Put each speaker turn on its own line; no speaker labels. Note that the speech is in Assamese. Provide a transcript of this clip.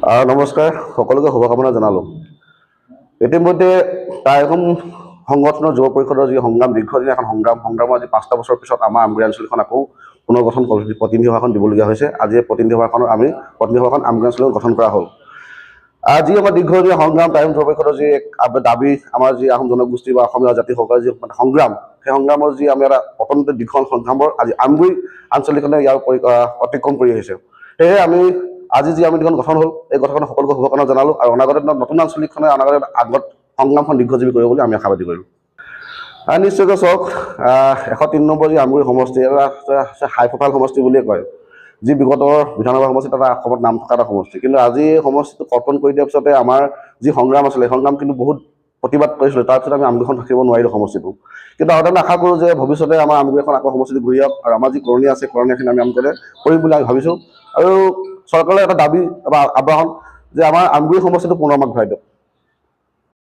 নমস্কাৰ সকলোকে শুভকামনা জনালোঁ। ইতিমধ্যে এখন সংগঠনৰ যুৱ পৰিষদৰ যি সংগ্ৰাম দীৰ্ঘদিনীয়া এখন সংগ্ৰামৰ আজি 5টা বছৰৰ পিছত আমাৰ আমগুৰি আঞ্চলিকখন আকৌ পুনৰ্গঠন প্ৰতিনিধি সভাখন দিবলগীয়া হৈছে। আজি প্ৰতিনিধি সভাখন আমগুৰি আঞ্চলিকত গঠন কৰা হ'ল। আজি আমাৰ দীৰ্ঘদিনীয়া সংগ্ৰাম যুৱ পৰিষদৰ যি দাবী, আমাৰ যি আহোম জনগোষ্ঠী বা অসমীয়া জাতিসকলৰ যি সংগ্ৰাম, সেই সংগ্ৰামৰ যি আমি এটা অত্যন্ত দীঘল সংগ্ৰামৰ আজি আমগুৰি আঞ্চলিকখনে ইয়াৰ অতিক্ৰম কৰি আহিছে। সেয়ে আজি যি আমিখন গঠন হ'ল, এই গঠনখনে সকলোকে শুভকামনা জনালোঁ আৰু অনাগত দিনত নতুন আঞ্চলিকখনে আগত সংগ্ৰামখন দীৰ্ঘজীৱী কৰিব বুলি আমি আশাবাদী কৰিলোঁ। নিশ্চয়কৈ চাওক, 103 নম্বৰ যি আমগুৰি সমষ্টি, এটা হাই প্ৰফাইল সমষ্টি বুলিয়ে কয়, যি বিগতৰ বিধানসভা সমষ্টি তাত অসমত নাম থকা এটা সমষ্টি। কিন্তু আজি এই সমষ্টিটো কৰ্তন কৰি দিয়াৰ পিছতে আমাৰ যি সংগ্ৰাম আছিলে, সংগ্ৰাম কিন্তু বহুত প্ৰতিবাদ কৰিছিলোঁ। তাৰপিছত আমি আমগুৰিখন থাকিব নোৱাৰিলোঁ সমষ্টিটো। কিন্তু আৰু এটা আশা কৰোঁ যে ভৱিষ্যতে আমাৰ আমগুৰিখন আকৌ সমষ্টিটো ঘূৰি আহক আৰু আমাৰ যি কৰণী আছে, কৰণীখিনি আমি কৰিম বুলি আমি ভাবিছোঁ। আৰু চৰকাৰৰ এটা দাবী বা আহ্বান যে আমাৰ আমগুৰি সমষ্টিটো পুনৰ আমাক ঘূৰাই দিয়ক।